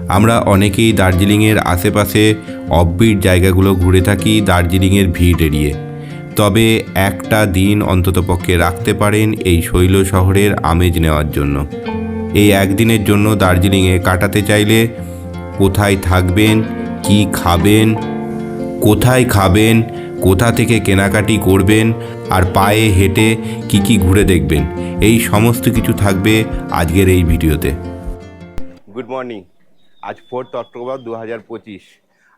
আমরা অনেকেই দার্জিলিংয়ের আশেপাশে অফবিট জায়গাগুলো ঘুরে থাকি দার্জিলিংয়ের ভিড় এড়িয়ে। তবে একটা দিন অন্ততপক্ষে রাখতে পারেন এই শৈল শহরের আমেজ নেওয়ার জন্য। এই একদিনের জন্য দার্জিলিংয়ে কাটাতে চাইলে কোথায় থাকবেন, কি খাবেন, কোথায় খাবেন, কোথা থেকে কেনাকাটি করবেন আর পায়ে হেঁটে কি ঘুরে দেখবেন, এই সমস্ত কিছু থাকবে আজকের এই ভিডিওতে। Good morning. আজ 4 অক্টোবর 2025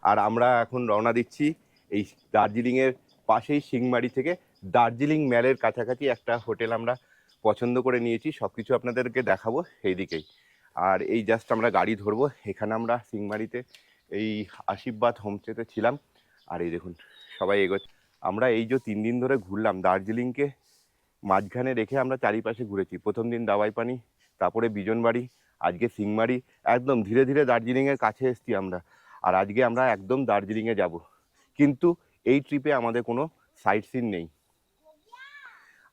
আর আমরা এখন রওনা দিচ্ছি এই দার্জিলিংয়ের পাশেই সিংমারি থেকে। দার্জিলিং ম্যালের কাছাকাছি একটা হোটেল আমরা পছন্দ করে নিয়েছি, সব কিছু আপনাদেরকে দেখাবো সেই দিকেই। আর এই জাস্ট আমরা গাড়ি ধরবো, এখানে আমরা সিংমারিতে এই আশীর্বাদ হোমস্টেতে ছিলাম। আর এই দেখুন সবাই এগোচ্ছে। আমরা এই যে 3 দিন ধরে ঘুরলাম দার্জিলিংকে মাঝখানে রেখে আমরা চারিপাশে ঘুরেছি। প্রথম দিন দাওয়াইপানি, তারপরে বিজনবাড়ি, আজকে সিংমারি। একদম ধীরে ধীরে দার্জিলিংয়ের কাছে এসেছি আমরা। আর আজকে আমরা একদম দার্জিলিংয়ে যাব, কিন্তু এই ট্রিপে আমাদের কোনো সাইট সিন নেই।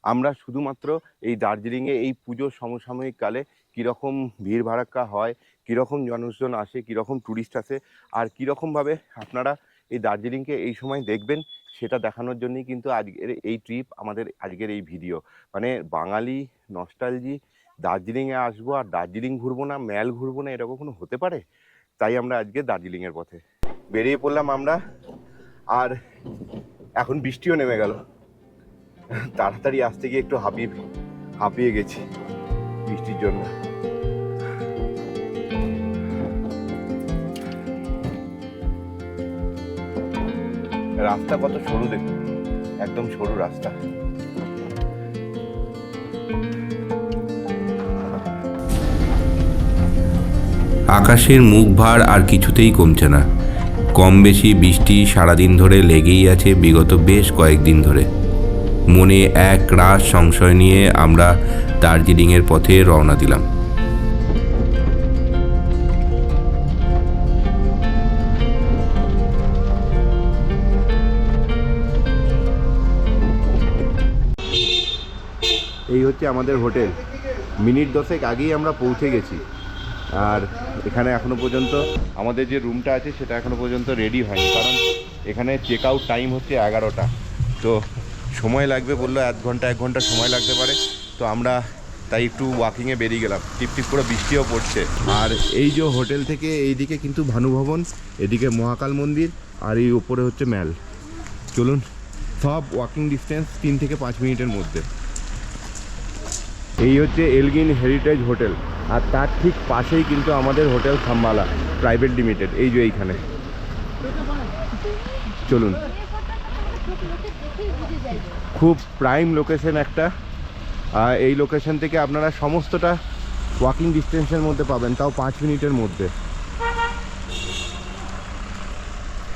আমরা শুধুমাত্র এই দার্জিলিংয়ে এই পুজোর সমসাময়িক কালে কীরকম ভিড় ভাড়াক্কা হয়, কীরকম মানুষজন আসে, কীরকম ট্যুরিস্ট আসে, আর কীরকমভাবে আপনারা এই দার্জিলিংকে এই সময় দেখবেন সেটা দেখানোর জন্যই কিন্তু আজকের এই ট্রিপ, আমাদের আজকের এই ভিডিও। মানে বাঙালি নস্টালজি, দার্জিলিংয়ে আসবো আর দার্জিলিং ঘুরবো না, ম্যাল ঘুরবো না, এরকম কোনো হতে পারে? তাই আমরা আজকে দার্জিলিংয়ের পথে বেরিয়ে পড়লাম আমরা। আর এখন বৃষ্টিও নেমে গেল। তাড়াতাড়ি আসতে গিয়ে একটু হাঁপিয়ে গেছি বৃষ্টির জন্য। রাস্তা কত সরু দেখুন, একদম সরু রাস্তা। আকাশের মুখ ভার আর কিছুতেই কমছে না। কম বেশি বৃষ্টি সারাদিন ধরে লেগেই আছে বিগত বেশ কয়েকদিন ধরে। মনে এক রাশ সংশয় নিয়ে আমরা দার্জিলিংয়ের পথে রওনা দিলাম। এই হচ্ছে আমাদের হোটেল। মিনিট 10 আগেই আমরা পৌঁছে গেছি। আর এখানে এখনো পর্যন্ত আমাদের যে রুমটা আছে সেটা এখনো পর্যন্ত রেডি হয়নি, কারণ এখানে চেক আউট টাইম হচ্ছে 11টা। তো সময় লাগবে বললো, 1 ঘন্টা সময় লাগতে পারে। তো আমরা তাই একটু ওয়াকিংয়ে বেরিয়ে গেলাম। টিপ করে বৃষ্টিও পড়ছে। আর এই যে হোটেল থেকে এইদিকে কিন্তু ভানুভবন, এদিকে মহাকাল মন্দির, আর এই উপরে হচ্ছে ম্যাল। চলুন, সব ওয়াকিং ডিস্টেন্স 3 থেকে 5 মিনিটের মধ্যে। এই হচ্ছে এলগিন হেরিটেজ হোটেল, আর তার ঠিক পাশেই কিন্তু আমাদের হোটেল খাম্বালা প্রাইভেট লিমিটেড, এই যে এইখানে। চলুন, খুব প্রাইম লোকেশন একটা। এই লোকেশন থেকে আপনারা সমস্তটা ওয়াকিং ডিস্টেন্সের মধ্যে পাবেন, তাও 5 মিনিটের মধ্যে।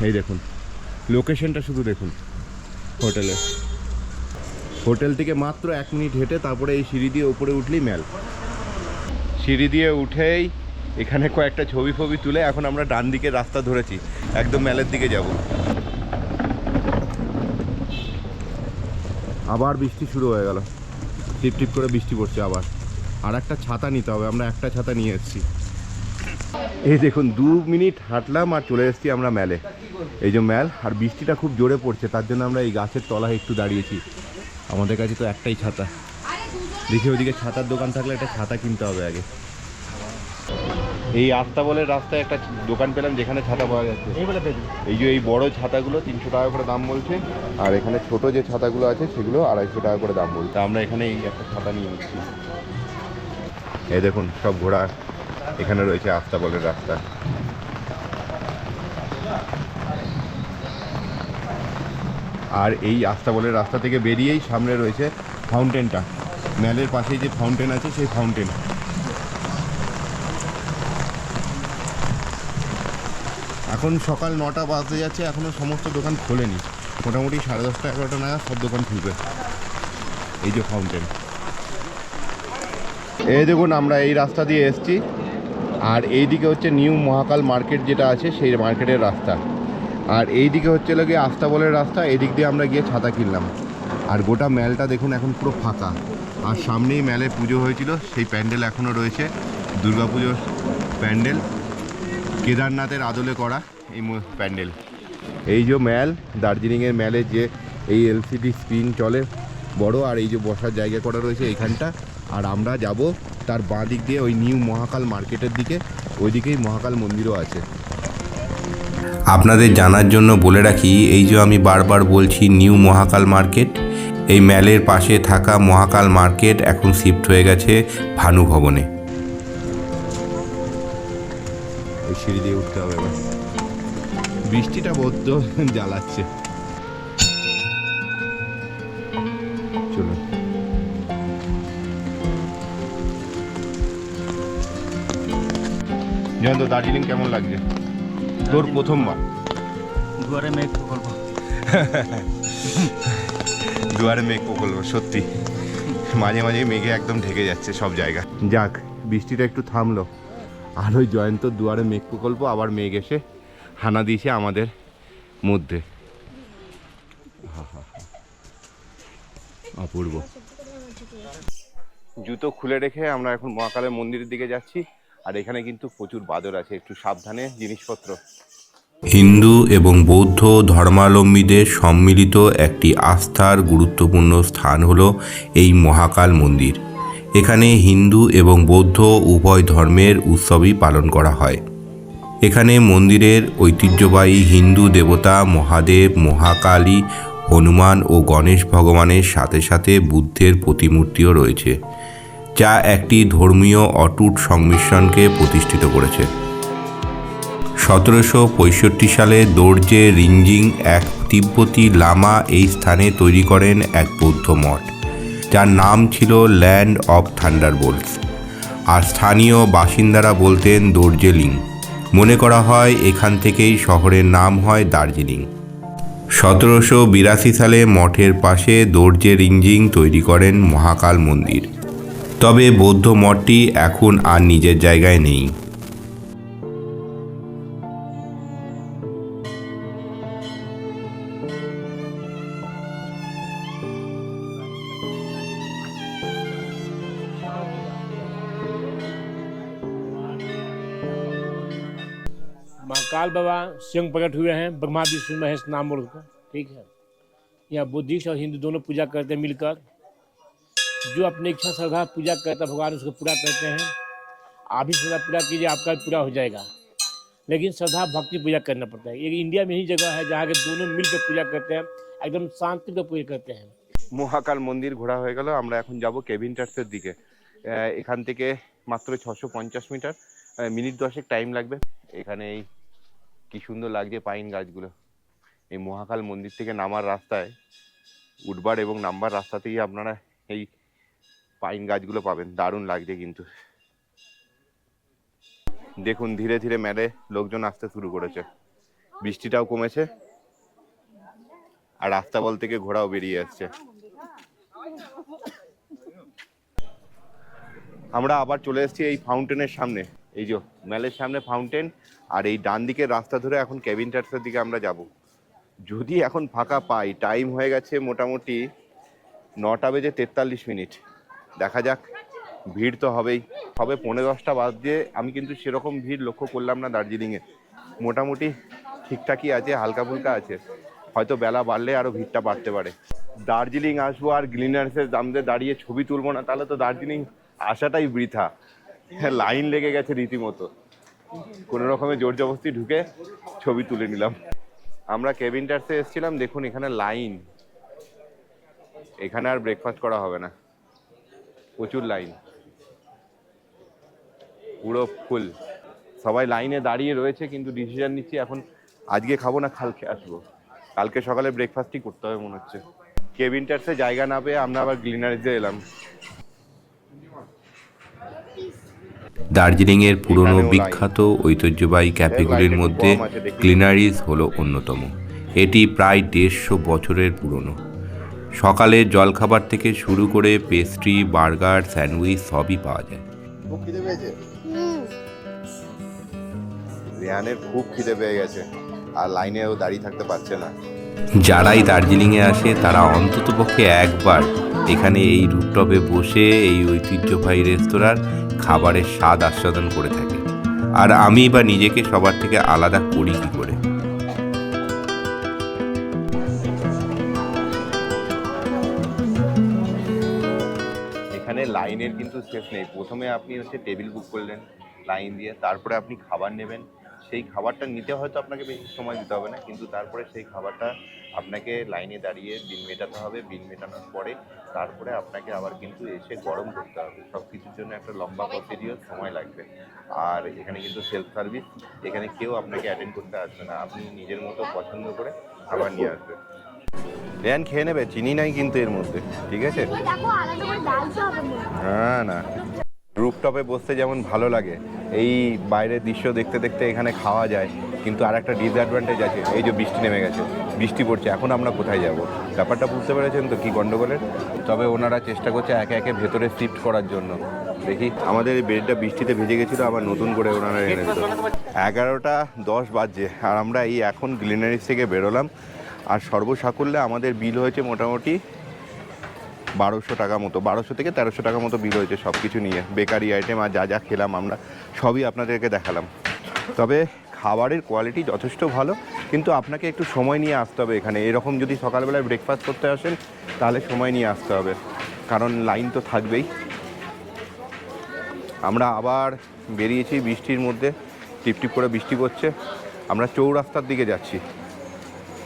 এই দেখুন লোকেশনটা, শুধু দেখুন হোটেল থেকে মাত্র 1 মিনিট হেঁটে তারপরে এই সিঁড়ি দিয়ে উপরে উঠলেই ম্যাল। সিঁড়ি দিয়ে উঠেই এখানে কয়েকটা ছবি তুলে এখন আমরা ডান দিকে রাস্তা ধরেছি, একদম ম্যালের দিকে যাব। আবার বৃষ্টি শুরু হয়ে গেল, টিপ করে বৃষ্টি পড়ছে আবার। আর একটা ছাতা নিতে হবে, আমরা একটা ছাতা নিয়ে এসেছি। এই দেখুন 2 মিনিট হাঁটলাম আর চলে এসেছি আমরা ম্যালে। এই যে ম্যাল, আর বৃষ্টিটা খুব জোরে পড়ছে, তার জন্য আমরা এই গাছের তলায় একটু দাঁড়িয়েছি। আমাদের কাছে তো একটাই ছাতা। দেখি ওইদিকে ছাতার দোকান থাকলে একটা ছাতা কিনতে হবে আগে। এই আস্তাবলের রাস্তায় একটা দোকান পেলাম যেখানে ছাতা পাওয়া যাচ্ছে। এই যে এই বড় ছাতাগুলো 300 টাকা করে দাম বলছে, আর এখানে ছোট যে ছাতাগুলো আছে সেগুলো 250 টাকা করে দাম বলছে। আমরা এখানে এই একটা ছাতা নিয়ে নিচ্ছি। এই দেখুন সব ঘোড়া এখানে রয়েছে আস্তাবলের রাস্তা। আর এই আস্তাবলের রাস্তা থেকে বেরিয়েই সামনে রয়েছে ফাউন্টেনটা। ম্যালের পাশেই যে ফাউন্টেন আছে সেই ফাউন্টেন। এখন সকাল 9টা বাজতে যাচ্ছে, এখনও সমস্ত দোকান খোলেনি। মোটামুটি 10:30 11টা নাগাদ সব দোকান খুলবে। এই যে ফাউন্টেন, এই দেখুন আমরা এই রাস্তা দিয়ে এসছি। আর এই দিকে হচ্ছে নিউ মহাকাল মার্কেট যেটা আছে সেই মার্কেটের রাস্তা, আর এই দিকে হচ্ছে গিয়ে আস্তাবলের রাস্তা। এদিক দিয়ে আমরা গিয়ে ছাতা কিনলাম। আর গোটা ম্যালটা দেখুন এখন পুরো ফাঁকা। আর সামনেই ম্যালে পুজো হয়েছিল, সেই প্যান্ডেল এখনও রয়েছে, দুর্গাপুজোর প্যান্ডেল। কেদারনাথের আদলে করা এই প্যান্ডেল। এই যে ম্যাল, দার্জিলিংয়ের ম্যালের যে এই এলসিডি স্ক্রিন চলে বড়, আর এই যে বসার জায়গা করা রয়েছে এইখানটা। আর আমরা যাব তার বাঁ দিক দিয়ে ওই নিউ মহাকাল মার্কেটের দিকে, ওইদিকেই মহাকাল মন্দিরও আছে। আপনাদের জানার জন্য বলে রাখি, এই যে আমি বারবার বলছি নিউ মহাকাল মার্কেট, এই ম্যালের পাশে থাকা মহাকাল মার্কেট এখন শিফট হয়ে গেছে ভানু ভবনে। ওই সিঁড়ি দিয়ে উঠতে হবে এবার, বৃষ্টিটা বড্ড জ্বালাচ্ছে। চলো জয়ন্ত, দার্জিলিং কেমন লাগছে তোর প্রথমবার? দুয়ারে মেঘ প্রকল্প। দুয়ারে মেঘ প্রকল্প, সত্যি মাঝে মাঝে মেঘে একদম ঢেকে যাচ্ছে সব জায়গা। যাক, বৃষ্টিটা একটু থামলো, আর ওই জয়ন্ত দুয়ারে মেঘ প্রকল্প আবার মেঘ এসে হানা দিয়েছে আমাদের মধ্যে। অপূর্ব। জুতো খুলে রেখে আমরা এখন মহাকালের মন্দিরের দিকে যাচ্ছি, আর এখানে কিন্তু প্রচুর বাদর আছে, একটু সাবধানে জিনিসপত্র। হিন্দু এবং বৌদ্ধ ধর্মাবলম্বীদের সম্মিলিত একটি আস্থার গুরুত্বপূর্ণ স্থান হল এই মহাকাল মন্দির। এখানে হিন্দু এবং বৌদ্ধ উভয় ধর্মের উৎসবই পালন করা হয়। এখানে মন্দিরের ঐতিহ্যবাহী হিন্দু দেবতা মহাদেব, মহাকালী, হনুমান ও গণেশ ভগবানের সাথে সাথে বুদ্ধের প্রতিমূর্তিও রয়েছে, যা একটি ধর্মীয় অটুট সংমিশ্রণকে প্রতিষ্ঠিত করেছে। 1765 সালে দোর্জে রিঞ্জিং, এক তিব্বতী লামা, এই স্থানে তৈরি করেন এক বৌদ্ধ মঠ, যার নাম ছিল ল্যান্ড অফ থান্ডারবোল্টস, আর স্থানীয় বাসিন্দারা বলতেন দোর্জেলিং। মনে করা হয় এখান থেকেই শহরের নাম হয় দার্জিলিং। 1782 সালে মঠের পাশে দোর্জে রিঞ্জিং তৈরি করেন মহাকাল মন্দির। তবে বৌদ্ধ মঠটি এখন আর নিজের জায়গায় নেই। महाकाल बाबा स्वयं प्रकट हुए हैं, ब्रह्मा विष्णु महेश नाम बोल कर, ठीक है। यहाँ बुद्धिस्ट और हिंदू दोनों पूजा करते हैं मिलकर। जो अपनी इच्छा श्रद्धा पूजा करता है भगवान उसको पूरा करते हैं। आप भी श्रद्धा पूरा कीजिए, आपका भी पूरा हो जाएगा। लेकिन श्रद्धा भक्ति पूजा करना पड़ता है। ये इंडिया में ही जगह है जहाँ के दोनों मिलकर पूजा करते हैं, एकदम शांति से पूजा करते हैं। মহাকাল মন্দির ঘোরা হয়ে গেল, আমরা এখন যাব কেভিন টার্সের দিকে। এখান থেকে মাত্র 650 মিটার, মিনিট 10 টাইম লাগবে। এখানে এই কি সুন্দর লাগছে পাইন গাছগুলো। এই মহাকাল মন্দির থেকে নামার রাস্তায়, উঠবার এবং নামবার রাস্তাতেই আপনারা এই পাইন গাছগুলো পাবেন। দারুণ লাগছে কিন্তু। দেখুন ধীরে ধীরে মেলে লোকজন আসতে শুরু করেছে, বৃষ্টিটাও কমেছে, আর রাস্তা বল থেকে ঘোড়াও বেরিয়ে আসছে। আমরা আবার চলে এসেছি এই ফাউন্টেনের সামনে, এই যে মেলের সামনে ফাউন্টেন, আর এই ডান দিকের রাস্তা ধরে এখন কেভিন টার্সের দিকে আমরা যাব। যদি এখন ফাঁকা পাই, টাইম হয়ে গেছে মোটামুটি 9:43 দেখা যাক, ভিড় তো হবেই, হবে 9:10 বাজে। আমি কিন্তু সেরকম ভিড় লক্ষ্য করলাম না দার্জিলিংয়ে, মোটামুটি ঠিকঠাকই আছে, হালকা ফুলকা আছে। হয়তো বেলা বাড়লে আরও ভিড়টা বাড়তে পারে। দার্জিলিং আসবো আর গ্লিনার্সের দামে দাঁড়িয়ে ছবি তুলবো না, তাহলে তো দার্জিলিং আসাটাই বৃথা। লাইন লেগে গেছে রীতিমতো, কোনো রকমে জোর জবরদস্তি ঢুকে ছবি তুলে নিলাম। আমরা কেভিন টার্সে এসেছিলাম, দেখুন এখানে লাইন, এখানে আর ব্রেকফাস্ট করা হবে না, প্রচুর লাইন, পুরো ফুল, সবাই লাইনে দাঁড়িয়ে রয়েছে। কিন্তু ডিসিশন নিচ্ছি এখন, আজকে খাবো না কালকে আসবো, কালকে সকালে ব্রেকফাস্টই করতে হবে মনে হচ্ছে। কেভিন টার্সে জায়গা না পেয়ে আমরা আবার গ্লিনারিজে এলাম। দার্জিলিংয়ের পুরনো বিখ্যাত ঐতিহ্যবাহী ক্যাফেগুলির মধ্যে গ্লিনারিজ হলো অন্যতম। এটি প্রায় 150 বছরের পুরনো। সকালের জলখাবার থেকে শুরু করে পেস্ট্রি, বার্গার, স্যান্ডউইচ সবই পাওয়া যায়। খুব খিদে পেয়েছে, রিয়ানের খুব খিদে পেয়ে গেছে, আর লাইনেও দাঁড়িয়ে থাকতে পারছে না। যারাই দার্জিলিংয়ে আসে তারা অন্ততপক্ষে একবার এখানে এই রুফটপে বসে এই ঐতিহ্যবাহী রেস্তোরাঁর খাবারের স্বাদ আস্বাদন করে থাকে। আর আমি বা নিজেকে সবার থেকে আলাদা করি কী করে? এখানে লাইনের কিন্তু শেষ নেই। প্রথমে আপনি হচ্ছে টেবিল বুক করলেন লাইন দিয়ে, তারপরে আপনি খাবার নেবেন। সেই খাবারটা নিতে হয়তো আপনাকে বেশি সময় দিতে হবে না, কিন্তু তারপরে সেই খাবারটা আপনাকে লাইনে দাঁড়িয়ে বিল মেটাতে হবে। বিল মেটানোর পরে তারপরে আপনাকে আবার কিন্তু এসে গরম করতে হবে। সব কিছুর জন্য একটা লম্বা প্রসিডিওর সময় লাগবে। আর এখানে কিন্তু সেলফ সার্ভিস, এখানে কেউ আপনাকে অ্যাটেন্ড করতে আসবে না, আপনি নিজের মতো পছন্দ করে খাবার নিয়ে আসবেন। রেয়ান খেয়ে নেবে, চিনি নাই কিন্তু এর মধ্যে, ঠিক আছে? হ্যাঁ না, রুফটপে বসতে যেমন ভালো লাগে, এই বাইরের দৃশ্য দেখতে দেখতে এখানে খাওয়া যায়, কিন্তু আর একটা ডিসঅ্যাডভান্টেজ আছে। এই যে বৃষ্টি নেমে গেছে, বৃষ্টি পড়ছে, এখন আমরা কোথায় যাব? ব্যাপারটা বুঝতে পেরেছেন তো কি গন্ডগোলের? তবে ওনারা চেষ্টা করছে একে একে ভেতরে শিফট করার জন্য। দেখি, আমাদের এই বেডটা বৃষ্টিতে ভিজে গেছিলো, আবার নতুন করে ওনারা এনে দিল। 11:10 বাজছে আর আমরা এই এখন গ্লিনারিস থেকে বেরোলাম। আর সর্বসাকুল্যে আমাদের বিল হয়েছে মোটামুটি 1200 টাকা মতো, 1200 থেকে 1300 টাকা মতো বিল হয়েছে সব কিছু নিয়ে। বেকারি আইটেম আর যা যা খেলাম আমরা সবই আপনাদেরকে দেখালাম। তবে খাবারের কোয়ালিটি যথেষ্ট ভালো, কিন্তু আপনাকে একটু সময় নিয়ে আসতে হবে এখানে। এরকম যদি সকালবেলায় ব্রেকফাস্ট করতে আসেন তাহলে সময় নিয়ে আসতে হবে, কারণ লাইন তো থাকবেই। আমরা আবার বেরিয়েছি বৃষ্টির মধ্যে, টিপটিপ করে বৃষ্টি পড়ছে। আমরা চৌরাস্তার দিকে যাচ্ছি,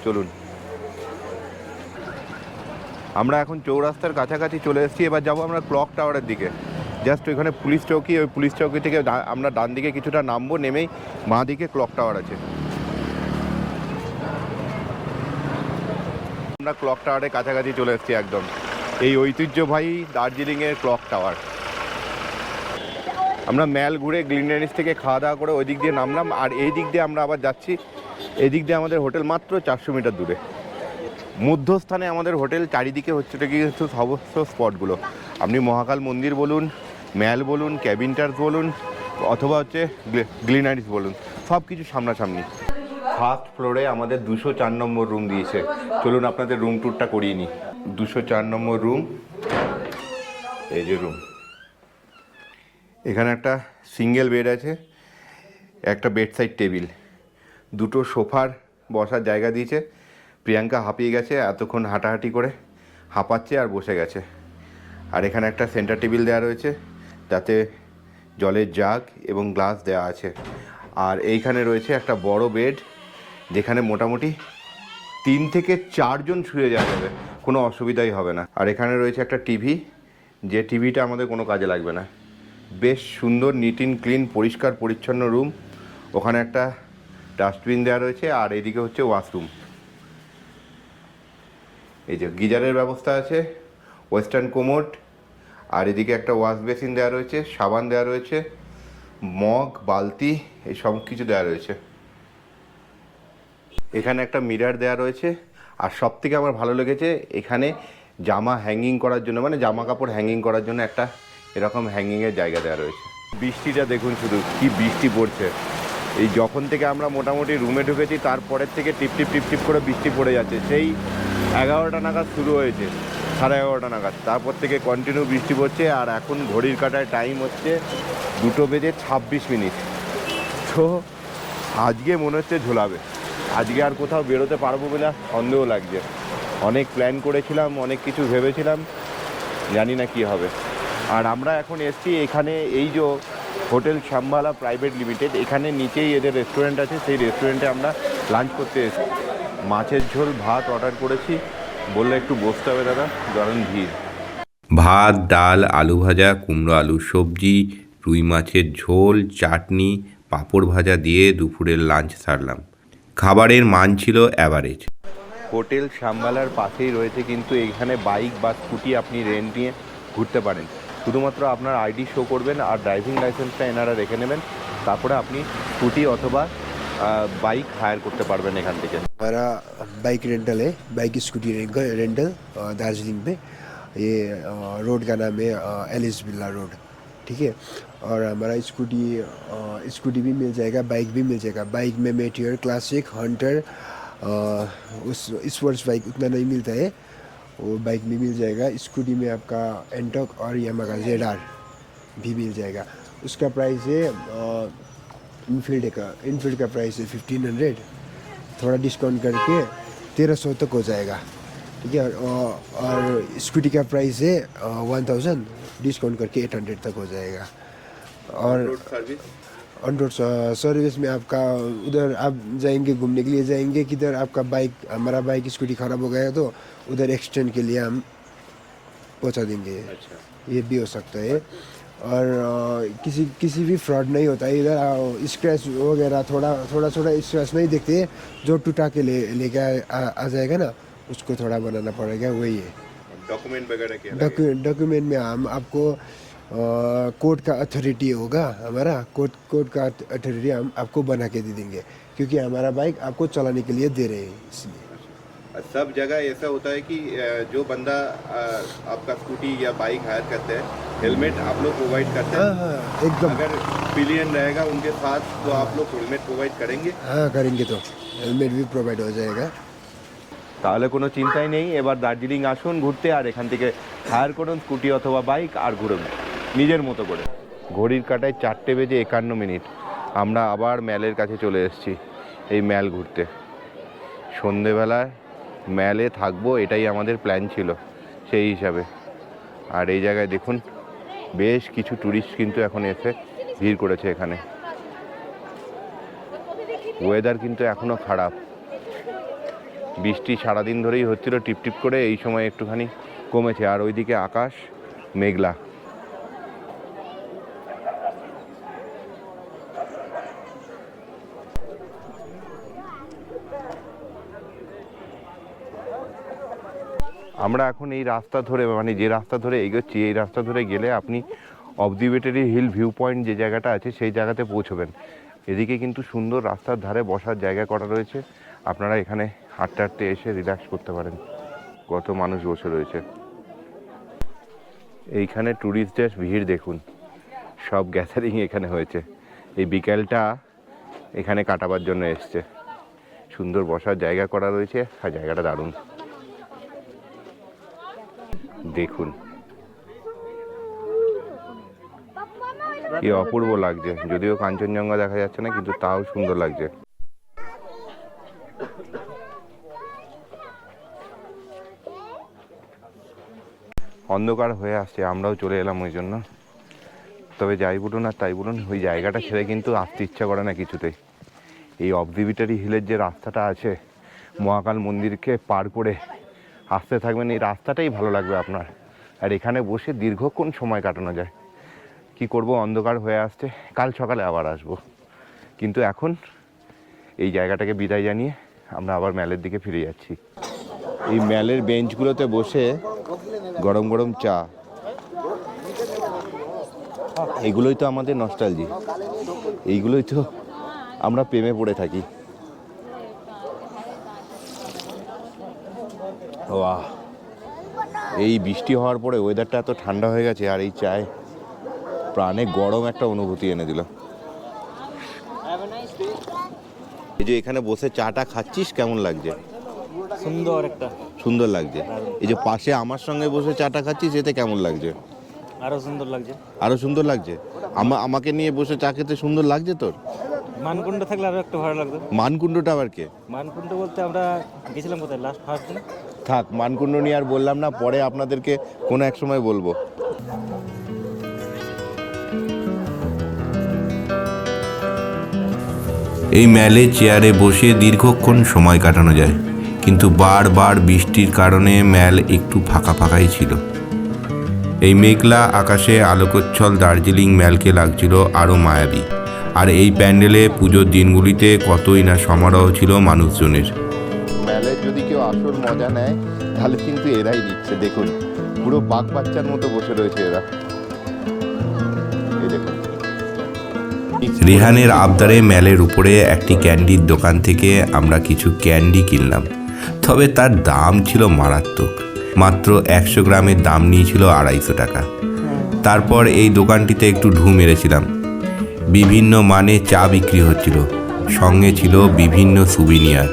চলুন। আমরা এখন চৌরাস্তার কাছাকাছি চলে এসেছি। এবার যাবো আমরা ক্লক টাওয়ারের দিকে। জাস্ট ওইখানে পুলিশ চৌকি, ওই পুলিশ চৌকি থেকে আমরা ডান দিকে কিছুটা নামবো, নেমেই বাঁ দিকে ক্লক টাওয়ার আছে। আমরা ক্লক টাওয়ারের কাছাকাছি চলে এসেছি একদম, এই ঐতিহ্যবাহী দার্জিলিংয়ের ক্লক টাওয়ার। আমরা ম্যাল ঘুরে গ্লিনারিস থেকে খাওয়া দাওয়া করে ওই দিক দিয়ে নামলাম, আর এই দিক দিয়ে আমরা আবার যাচ্ছি। এই দিক দিয়ে আমাদের হোটেল মাত্র 400 মিটার দূরে। মধ্যস্থানে আমাদের হোটেল, চারিদিকে হচ্ছে কিছু সমস্ত স্পটগুলো। আপনি মহাকাল মন্দির বলুন, ম্যাল বলুন, ক্যাবিন টার্স বলুন, অথবা হচ্ছে গ্লিনারিস বলুন, সব কিছু সামনাসামনি। ফার্স্ট ফ্লোরে আমাদের 204 নম্বর রুম দিয়েছে। চলুন আপনাদের রুম ট্যুরটা করিয়ে নিই। 204 নম্বর রুম, এই যে রুম। এখানে একটা সিঙ্গেল বেড আছে, একটা বেডসাইড টেবিল, দুটো সোফার বসার জায়গা দিয়েছে। প্রিয়াঙ্কা হাঁপিয়ে গেছে, এতক্ষণ হাঁটাহাঁটি করে হাঁপাচ্ছে আর বসে গেছে। আর এখানে একটা সেন্টার টেবিল দেওয়া রয়েছে, তাতে জলের জাগ এবং গ্লাস দেওয়া আছে। আর এইখানে রয়েছে একটা বড় বেড, যেখানে মোটামুটি 3 থেকে 4 জন শুয়ে যাওয়া যাবে, কোনো অসুবিধাই হবে না। আর এখানে রয়েছে একটা টিভি, যে টিভিটা আমাদের কোনো কাজে লাগবে না। বেশ সুন্দর, নিট অ্যান্ড ক্লিন, পরিষ্কার পরিচ্ছন্ন রুম। ওখানে একটা ডাস্টবিন দেওয়া রয়েছে, আর এদিকে হচ্ছে ওয়াশরুম। এই যে গিজারের ব্যবস্থা আছে, ওয়েস্টার্ন কোমোড, আর এদিকে একটা ওয়াশ বেসিন দেওয়া রয়েছে, সাবান দেওয়া রয়েছে, মগ, বালতি, এই সব কিছু দেওয়া রয়েছে। এখানে একটা মিরর দেওয়া রয়েছে। আর সব থেকে আমার ভালো লেগেছে, এখানে জামা হ্যাঙ্গিং করার জন্য, মানে জামা কাপড় হ্যাঙ্গিং করার জন্য একটা এরকম হ্যাঙ্গিংয়ের জায়গা দেওয়া রয়েছে। বৃষ্টিটা দেখুন শুধু, কি বৃষ্টি পড়ছে। এই যখন থেকে আমরা মোটামুটি রুমে ঢুকেছি তারপরের থেকে টিপটিপ টিপটিপ করে বৃষ্টি পড়ে যাচ্ছে। সেই 11টা নাগাদ শুরু হয়েছে, 11:30 নাগাদ, তারপর থেকে কন্টিনিউ বৃষ্টি পড়ছে। আর এখন ঘড়ির কাঁটায় টাইম হচ্ছে 2:26। তো আজকে মনে হচ্ছে ঝোলাবে, আজকে আর কোথাও বেরোতে পারবো বলে সন্দেহ লাগছে। অনেক প্ল্যান করেছিলাম, অনেক কিছু ভেবেছিলাম, জানি না কি হবে। আর আমরা এখন এসছি এখানে, এই যে হোটেল শ্যামবালা প্রাইভেট লিমিটেড, এখানে নিচেই এদের রেস্টুরেন্ট আছে, সেই রেস্টুরেন্টে আমরা লাঞ্চ করতে এসেছি। মাছের ঝোল ভাত অর্ডার করেছি, বললে একটু বসতে হবে দাদা, দারুণ ভিড়। ভাত, ডাল, আলু ভাজা, কুমড়ো আলুর সবজি, রুই মাছের ঝোল, চাটনি, পাঁপড় ভাজা দিয়ে দুপুরের লাঞ্চ সারলাম। খাবারের মান ছিল অ্যাভারেজ। হোটেল শ্যামবালার পাশেই রয়েছে কিন্তু এখানে বাইক বা স্কুটি আপনি রেন্ট নিয়ে ঘুরতে পারেন। শুধুমাত্র আপনার আইডি শো করবেন আর ড্রাইভিং লাইসেন্সটা এনারা রেখে নেবেন, তারপরে আপনি স্কুটি অথবা बाइक हायर करते पारबेन एखान थेके। हमारा बाइक रेंटल है, बाइक स्कूटी रेंटल दार्जिलिंग में। ये रोड का नाम है एलिस बिल्ला रोड, ठीक है। और हमारा स्कूटी भी मिल जाएगा, बाइक भी मिल जाएगा। बाइक में मेटियर, क्लासिक, हंटर, उस स्पोर्ट्स बाइक उतना नहीं मिलता है, वो बाइक भी मिल जाएगा। स्कूटी में आपका एंटॉक और यामाहा ZR भी मिल जाएगा। उसका प्राइस है इनफील्ड का प्राइस है 1500, थोड़ा डिस्काउंट करके 1300 तक हो जाएगा, ठीक है। और स्कूटी का प्राइस है 1000, डिस्काउंट करके 800 तक हो जाएगा। और ऑन रोड सर्विस में आपका उधर आप जाएंगे, घूमने के लिए जाएंगे किधर, आपका बाइक, हमारा बाइक स्कूटी ख़राब हो गया है तो उधर एक्सटेंड के लिए हम पहुंचा देंगे। अच्छा, ये भी हो सकता है। और किसी भी फ्रॉड नहीं होता है इधर। स्क्रैच वगैरह थोड़ा स्क्रैच नहीं देखते, जो टूटा के लेके आ जाएगा ना, उसको थोड़ा बनाना पड़ेगा, वही है। डॉक्यूमेंट वगैरह क्या डॉक्यूमेंट में हम आपको कोर्ट का अथॉरिटी होगा, हमारा कोर्ट का अथॉरिटी हम आपको बना के दे देंगे, क्योंकि हमारा बाइक आपको चलाने के लिए दे रहे हैं, इसलिए। सब जगह ऐसा होता है कि जो बंदा आपका स्कूटी या बाइक हायर करते हैं, हेलमेट आप लोग प्रोवाइड करते हैं? हाँ, एकदम। अगर पिलियन रहेगा उनके साथ तो आप लोग हेलमेट प्रोवाइड करेंगे? हाँ, करेंगे, तो हेलमेट भी प्रोवाइड हो जाएगा। তাহলে কোনো চিন্তাই নেই। এবার দার্জিলিং আসুন ঘুরতে, আর এখান থেকে হায়ার করুন স্কুটি অথবা বাইক, আর ঘুরুন নিজের মতো করে। ঘড়ির কাঁটায় 4:51। আমরা আবার ম্যালের কাছে চলে এসেছি এই ম্যাল ঘুরতে। সন্ধেবেলায় ম্যালে থাকবো, এটাই আমাদের প্ল্যান ছিল সেই হিসাবে। আর এই জায়গায় দেখুন বেশ কিছু ট্যুরিস্ট কিন্তু এখন এসে ভিড় করেছে এখানে। ওয়েদার কিন্তু এখনও খারাপ, বৃষ্টি সারাদিন ধরেই হচ্ছিল টিপটিপ করে, এই সময় একটুখানি কমেছে। আর ওইদিকে আকাশ মেঘলা। আমরা এখন এই রাস্তা ধরে, মানে যে রাস্তা ধরে এগোচ্ছি, এই রাস্তা ধরে গেলে আপনি অবজারভেটরি হিল ভিউ পয়েন্ট যে জায়গাটা আছে সেই জায়গাতে পৌঁছবেন। এদিকে কিন্তু সুন্দর রাস্তার ধারে বসার জায়গা করা রয়েছে, আপনারা এখানে হাঁটতে হাঁটতে এসে রিল্যাক্স করতে পারেন। কত মানুষ বসে রয়েছে এইখানে, ট্যুরিস্টদের ভিড় দেখুন, সব গ্যাদারিং এখানে হয়েছে। এই বিকেলটা এখানে কাটাবার জন্য এসছে। সুন্দর বসার জায়গা করা রয়েছে, আর জায়গাটা দারুণ দেখুন, কি অপূর্ব লাগছে। যদিও কাঞ্চনজঙ্ঘা দেখা যাচ্ছে না, কিন্তু তাও সুন্দর লাগছে। অন্ধকার হয়ে আসছে, আমরাও চলে এলাম ওই জন্য। তবে যাই বলুন আর তাই বলুন, ওই জায়গাটা ছেড়ে কিন্তু আসতে ইচ্ছা করে না কিছুতেই। এই অবজারভেটরি হিলের যে রাস্তাটা আছে, মহাকাল মন্দিরকে পার করে আসতে থাকবেন, এই রাস্তাটাই ভালো লাগবে আপনার। আর এখানে বসে দীর্ঘক্ষণ সময় কাটানো যায়। কি করব, অন্ধকার হয়ে আসছে, কাল সকালে আবার আসব। কিন্তু এখন এই জায়গাটাকে বিদায় জানিয়ে আমরা আবার ম্যালের দিকে ফিরে যাচ্ছি। এই ম্যালের বেঞ্চগুলোতে বসে গরম গরম চা, এগুলোই তো আমাদের নস্টালজি, এইগুলোই তো আমরা প্রেমে পড়ে থাকি। বাহ, এই বৃষ্টি হওয়ার পরে ওয়েদারটা এত ঠান্ডা হয়ে গেছে, আর এই চায় প্রাণে গরম একটা অনুভূতি এনে দিল। এই যে এখানে বসে চাটা খাচ্ছিস, কেমন লাগছে? সুন্দর লাগছে। এই যে পাশে আমার সঙ্গে বসে চাটা খাচ্ছিস, এতে কেমন লাগছে? আরো সুন্দর লাগছে। আরো সুন্দর লাগছে। আমাকে নিয়ে বসে চা খেতে সুন্দর লাগছে তোর? মানকুণ্ড থাকলে আরো একটু ভালো লাগতো। মানকুণ্ডটা আবার কে? মানকুণ্ড বলতে আমরা গেছিলাম কোথায় লাস্ট ফার্স্ট দিন। থাক, মানকুণ্ড নিয়ে আর বললাম না, পরে আপনাদেরকে কোনো এক সময় বলবো। এই ম্যালে চেয়ারে বসে দীর্ঘক্ষণ সময় কাটানো যায়, কিন্তু বারবার বৃষ্টির কারণে ম্যাল একটু ফাঁকা ফাঁকাই ছিল। এই মেঘলা আকাশে আলোকোচ্ছল দার্জিলিং ম্যালকে লাগছিল আরও মায়াবী। আর এই প্যান্ডেলে পুজোর দিনগুলিতে কতই না সমারোহ ছিল মানুষজনের। ম্যালের যদি কেউ আসল মজা নেয় তাহলে কিন্তু এরাই দিচ্ছে। দেখুন, পুরো বাঘ বাচ্চার মতো বসে রয়েছে এরা। এই দেখুন, রেহানের আবদারে ম্যালের উপরে একটি ক্যান্ডির দোকান থেকে আমরা কিছু ক্যান্ডি কিনলাম। তবে তার দাম ছিল মারাত্মক, মাত্র 100 গ্রামের দাম নিয়েছিল 250 টাকা। তারপর এই দোকানটিতে একটু ঢু মেরেছিলাম। বিভিন্ন মানে চা বিক্রি হচ্ছিল, সঙ্গে ছিল বিভিন্ন সুভিনিয়ার।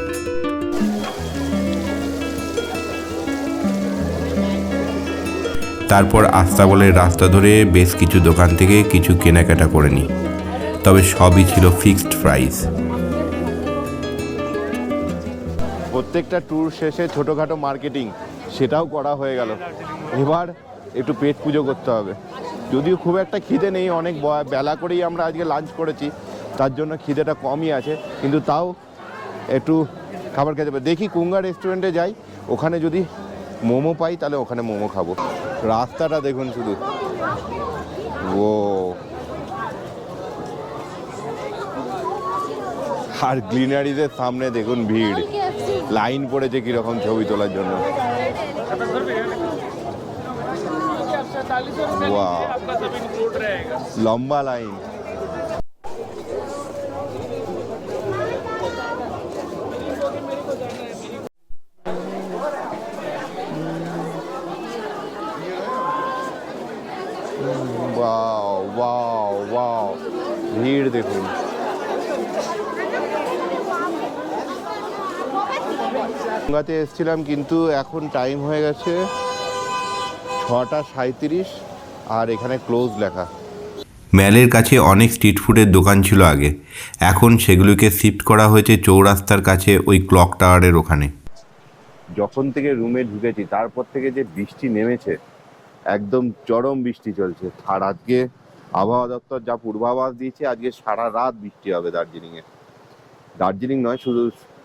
তারপর আস্তাবলের রাস্তা ধরে বেশ কিছু দোকান থেকে কিছু কেনাকাটা করে নিই। তবে সবই ছিল ফিক্সড প্রাইস। প্রত্যেকটা ট্যুর শেষে ছোটোখাটো মার্কেটিং সেটাও করা হয়ে গেল। এবার একটু পেট পুজো করতে হবে। যদিও খুব একটা খিদে নেই, অনেক বেলা করেই আমরা আজকে লাঞ্চ করেছি, তার জন্য খিদেটা কমই আছে, কিন্তু তাও একটু খাবার খেতে হবে। দেখি কুঙ্গা রেস্টুরেন্টে যাই, ওখানে যদি মোমো পাই তাহলে ওখানে মোমো খাবো। রাস্তাটা দেখুন শুধু, ও আর গ্লিনারিজের সামনে দেখুন ভিড়, লাইন পড়েছে কিরকম ছবি তোলার জন্য। ওয়াও, লম্বা লাইন। ওয়াও ওয়াও ওয়াও, ভিড় দেখুন। গঙ্গাতে এসেছিলাম, কিন্তু এখন টাইম হয়ে গেছে 6:37 আর এখানে ক্লোজ লেখা। ম্যালের কাছে অনেক স্ট্রিট ফুডের দোকান ছিল আগে, এখন সেগুলোকে শিফট করা হয়েছে চৌরাস্তার কাছে ওই ক্লক টাওয়ারের ওখানে। যখন থেকে রুমে ঢুকেছি তারপর থেকে যে বৃষ্টি নেমেছে, একদম চরম বৃষ্টি চলছে। আর আজকে আবহাওয়া দপ্তর যা পূর্বাভাস দিয়েছে, আজকে সারা রাত বৃষ্টি হবে দার্জিলিংয়ে। দার্জিলিং নয়, শুধু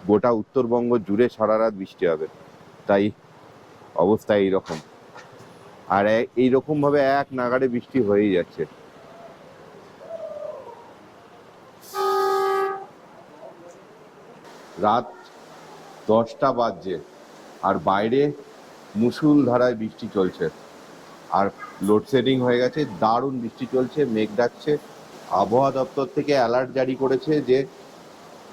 গোটা উত্তরবঙ্গ জুড়ে সারা রাত বৃষ্টি হবে। তাই অবস্থা এইরকম, আর এইরকমভাবে এক নাগাড়ে বৃষ্টি হয়েই যাচ্ছে। রাত 10টা বাজছে আর বাইরে মুষলধারায় বৃষ্টি চলছে, আর লোডশেডিং হয়ে গেছে, দারুণ বৃষ্টি চলছে, মেঘ ডাকছে। আবহাওয়া দপ্তর থেকে অ্যালার্ট জারি করেছে যে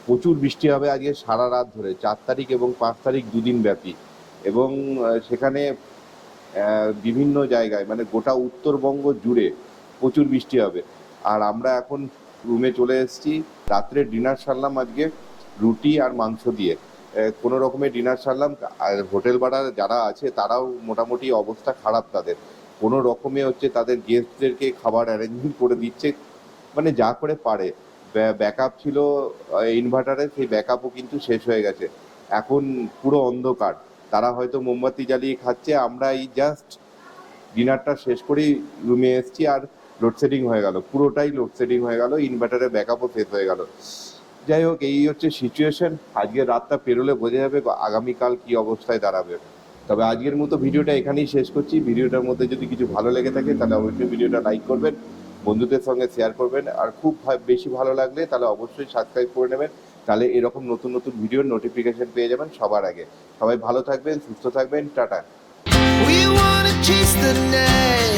প্রচুর বৃষ্টি হবে আজকে সারা রাত ধরে, 4 তারিখ এবং 5 তারিখ দুদিন ব্যাপী। এবং সেখানে বিভিন্ন জায়গায় মানে গোটা উত্তরবঙ্গ জুড়ে প্রচুর বৃষ্টি হবে। আর আমরা এখন রুমে চলে এসেছি, রাত্রে ডিনার সারলাম আজকে রুটি আর মাংস দিয়ে, কোনো রকমের ডিনার সারলাম। আর হোটেল ভাড়া যারা আছে তারাও মোটামুটি অবস্থা খারাপ, তাদের কোনো রকমে হচ্ছে তাদের গেস্টদেরকে খাবার অ্যারেঞ্জমেন্ট করে দিচ্ছে, মানে যা করে পারে। ব্যাকআপ ছিল ইনভার্টারে, সেই ব্যাকআপও কিন্তু শেষ হয়ে গেছে, এখন পুরো অন্ধকার। তারা হয়তো মোমবাতি জ্বালিয়ে খাচ্ছে, আমরা এই জাস্ট ডিনারটা শেষ করেই রুমে এসেছি আর লোডশেডিং হয়ে গেল, পুরোটাই লোডশেডিং হয়ে গেল, ইনভার্টারে ব্যাকআপও শেষ হয়ে গেল। যাই হোক, এই হচ্ছে সিচুয়েশন। আজকে রাতটা পেরোলে বোঝা যাবে আগামীকাল কি অবস্থায় দাঁড়াবে। তবে আজকের মতো ভিডিওটা এখানেই শেষ করছি। ভিডিওটার মধ্যে যদি কিছু ভালো লেগে থাকে তাহলে অবশ্যই ভিডিওটা লাইক করবেন, বন্ধুদের সঙ্গে শেয়ার করবেন, আর খুব বেশি ভালো লাগলে তাহলে অবশ্যই সাবস্ক্রাইব করে নেবেন। তাহলে এরকম নতুন নতুন ভিডিওর নোটিফিকেশন পেয়ে যাবেন সবার আগে। সবাই ভালো থাকবেন, সুস্থ থাকবেন, tata. We wanna chase the night.